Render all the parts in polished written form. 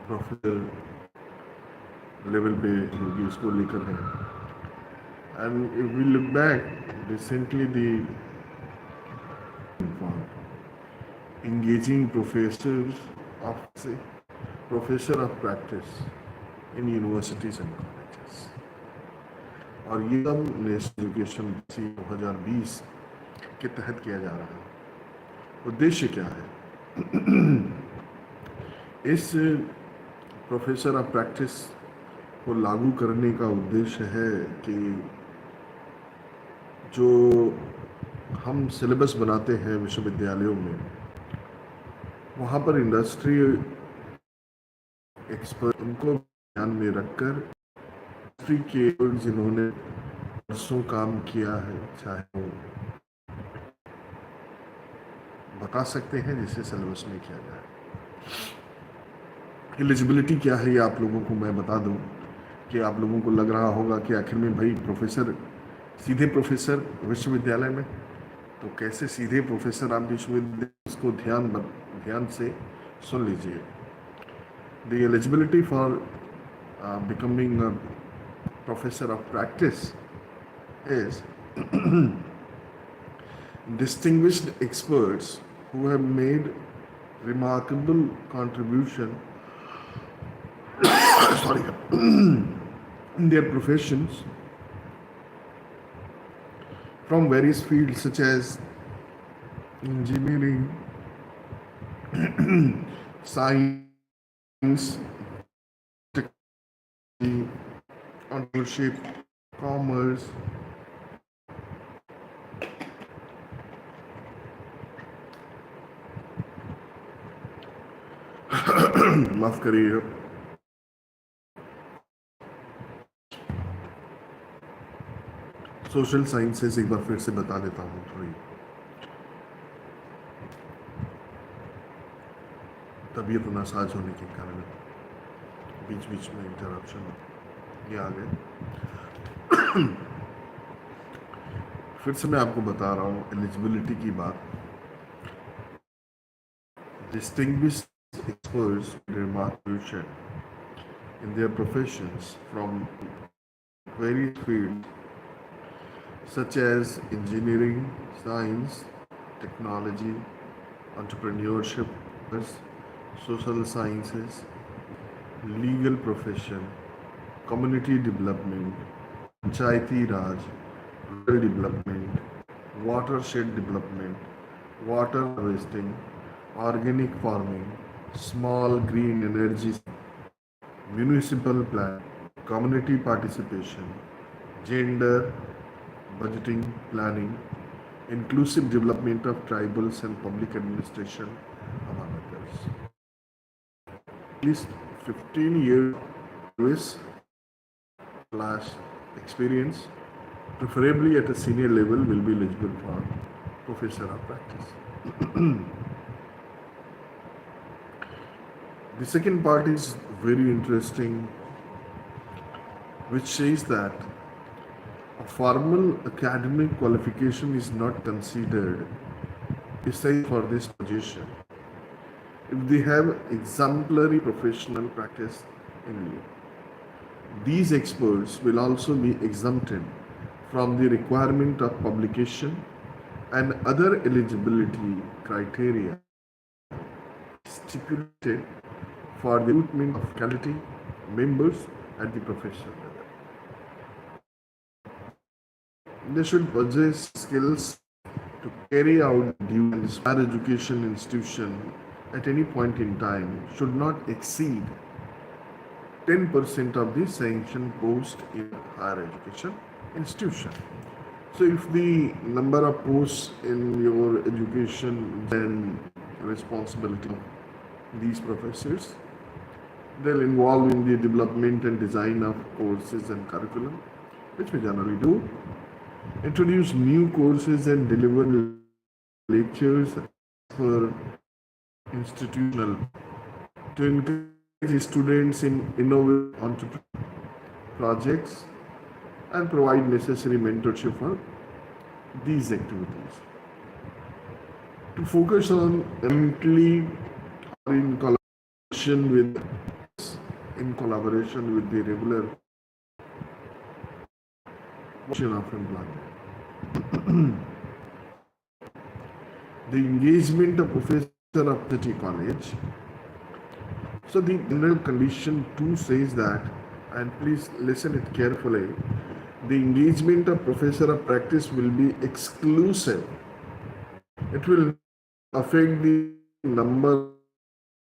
Professor level पे जो कि इसको लेकर है. And if we look back, recently the engaging professor of practice in universities and colleges. और ये सब नेशनल एजुकेशन पॉलिसी 2020 के तहत किया जा रहा है. उद्देश्य क्या है? इस प्रोफेसर ऑफ प्रैक्टिस को लागू करने का उद्देश्य है कि जो हम सिलेबस बनाते हैं विश्वविद्यालयों में, वहाँ पर इंडस्ट्री एक्सपर्ट उनको ध्यान में रखकर इंडस्ट्री के जिन्होंने वर्षों काम किया है, चाहे वो बता सकते हैं जिसे सिलेबस में किया जाए. एलिजिबिलिटी क्या है ये आप लोगों को मैं बता दूं कि आप लोगों को लग रहा होगा कि आखिर में भाई प्रोफेसर, सीधे प्रोफेसर विश्वविद्यालय में, तो कैसे सीधे प्रोफेसर आप विश्वविद्यालय, इसको ध्यान से सुन लीजिए. The eligibility for becoming a professor of practice is distinguished experts who have made remarkable contribution sorry in their professions from various fields such as engineering, science, technology, entrepreneurship, commerce, माफ करिएगा, social sciences एक बार फिर से बता देता हूँ. थोड़ी तबीयत नासाज होने के कारण बीच बीच में इंटरप्शन ये आ गए. फिर से मैं आपको बता रहा हूँ एलिजिबिलिटी की बात. Distinguished experts with remarkable in their professions from various fields such as engineering, science, technology, entrepreneurship, social sciences, legal profession, community development, panchayati raj, rural development, watershed development, water harvesting, organic farming, small green energy, municipal plan, community participation, gender, budgeting, planning, inclusive development of tribals and public administration, among others. At least 15 years service / experience, preferably at a senior level, will be eligible for professor of practice. The second part is very interesting, which says that a formal academic qualification is not considered essential for this position if they have exemplary professional practice in you. These experts will also be exempted from the requirement of publication and other eligibility criteria stipulated for the recruitment of faculty members at the professional level. They should possess skills to carry out duties. Higher education institution at any point in time should not exceed 10% of the sanctioned post in higher education institution. So if the number of posts in your education then responsibility of these professors, they'll involve in the development and design of courses and curriculum, which we generally do, introduce new courses and deliver lectures for institutional to encourage students in innovative entrepreneurial projects and provide necessary mentorship for these activities. To focus on mentally or in collaboration with in collaboration with the regular of employment. The engagement of professor of the college. So the general condition 2 says that, and please listen it carefully, the engagement of professor of practice will be exclusive. It will affect the number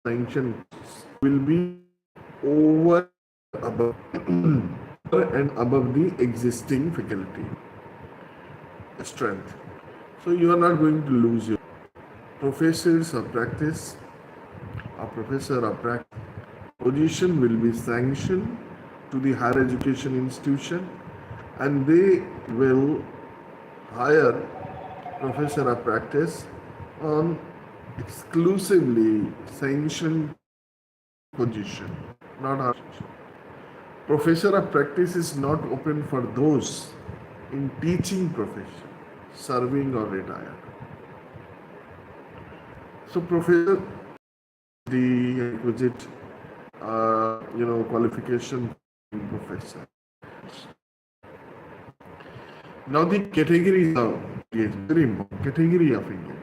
sanctions will be over above and above the existing faculty strength. So you are not going to lose your professors of practice. A professor of practice position will be sanctioned to the higher education institution, and they will hire professor of practice on exclusively sanctioned position, not our professor of practice is not open for those in teaching profession, serving or retired. So professor, the requisite, qualification professor. Now the categories of engagement, very important category of engagement.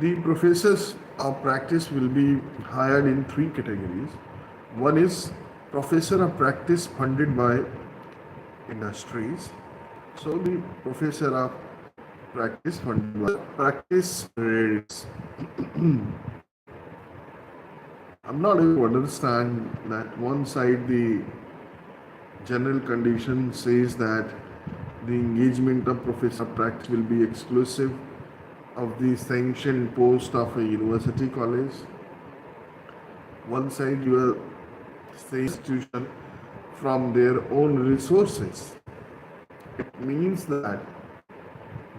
The professors of practice will be hired in 3 categories. One is professor of practice funded by industries. So the professor of practice funded by practice rates. I'm not able to understand that one side the general condition says that the engagement of professor of practice will be exclusive of the sanctioned post of a university college. One side you are saying institution from their own resources. It means that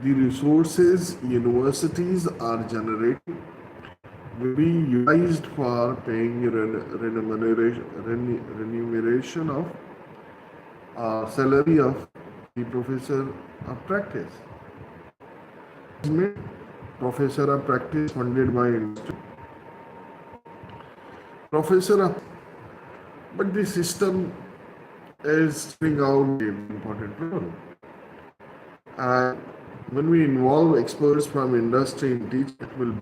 the resources universities are generating will be utilized for paying remuneration of salary of the professor of practice. Professor of practice funded by industry. Professor of, but the system is playing out an important role. And when we involve experts from industry in teaching, it will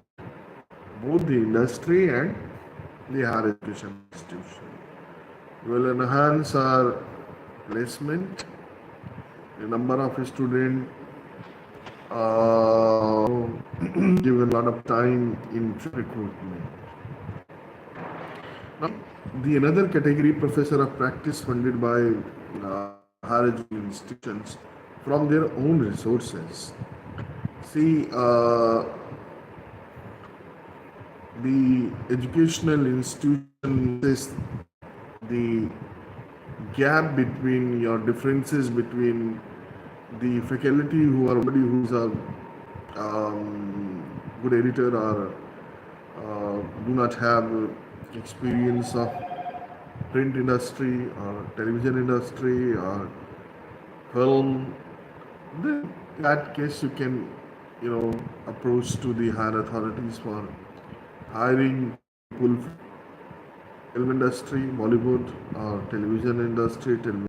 both the industry and the higher education institution. It will enhance our placement, the number of students, give a lot of time in recruitment. Now, the another category, professor of practice funded by higher education institutions from their own resources. See, the educational institution is the gap between your differences between the faculty who are somebody who's a good editor or do not have experience of print industry or television industry or film. Then in that case you can approach to the higher authorities for hiring people from film industry, Bollywood or television industry, and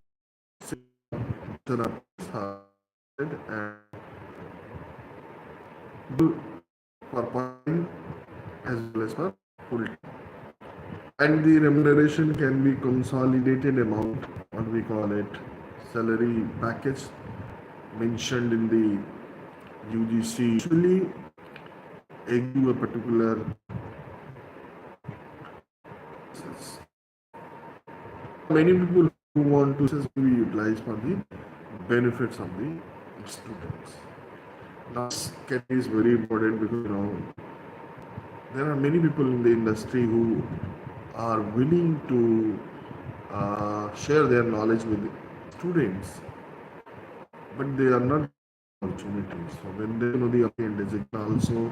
for part-time as well as for full-time. And the remuneration can be consolidated amount, what we call it, salary package mentioned in the UGC. Usually, a particular many people who want to be utilized for the benefits of the students. This is very important because there are many people in the industry who are willing to share their knowledge with students, but they are not opportunities. So when they know the designation also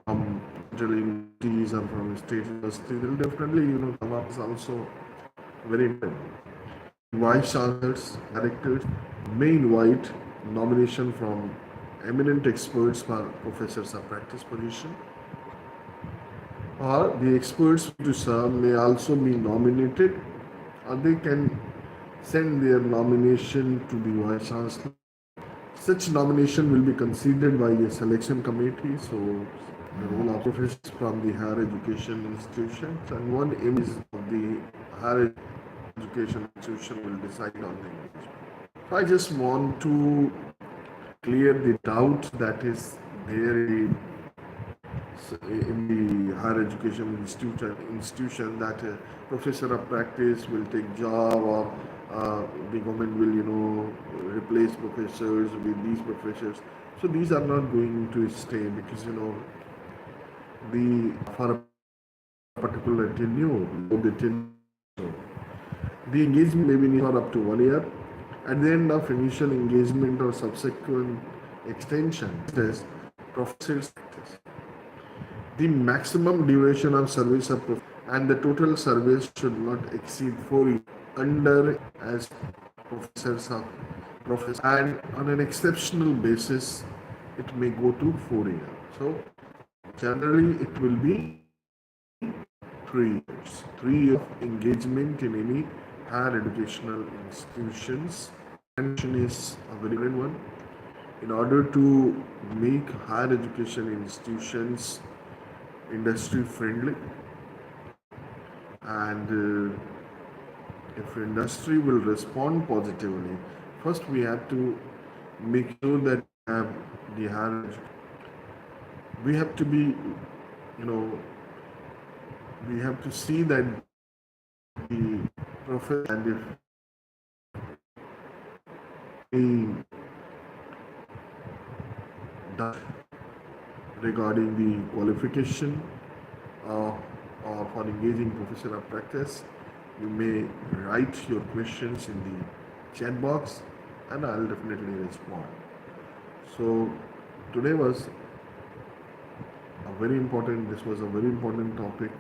from federal universities or from state university, they'll definitely come up is also very important. Vice chancellors, directors may invite nomination from eminent experts for professors of practice position. or the experts to serve may also be nominated, or they can send their nomination to the Vice Chancellor. Such nomination will be considered by a selection committee. So the role of professors from the higher education institutions, and one aim is of the higher education institution will decide on the engagement. So I just want to clear the doubt that is there in the higher education institution that a professor of practice will take job, or the government will replace professors with these professors. So these are not going to stay, because the for a particular tenure, the tenure, the engagement may be for up to 1 year. At the end of initial engagement or subsequent extension, test professors practice. The maximum duration of service of and the total service should not exceed 4 years under as professors of professors, and on an exceptional basis it may go to 4 years. So generally it will be 3 years. 3 years of engagement in any higher educational institutions. Mention is a very good one. In order to make higher education institutions industry friendly, and if industry will respond positively, first we have to make sure that we have the higher we have to be, you know we have to see that the professor, and if we done regarding the qualification uh, or for engaging professor of practice, you may write your questions in the chat box, and I'll definitely respond. So today was this was a very important topic.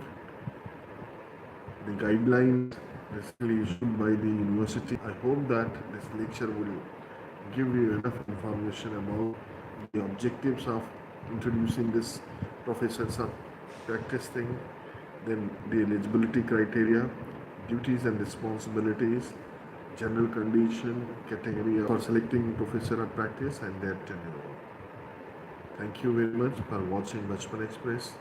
The guidelines recently issued by the university. I hope that this lecture will give you enough information about the objectives of introducing this professors of practice thing, then the eligibility criteria, duties and responsibilities, general condition, category for selecting professor of practice, and their tenure. Thank you very much for watching Bachpan Express.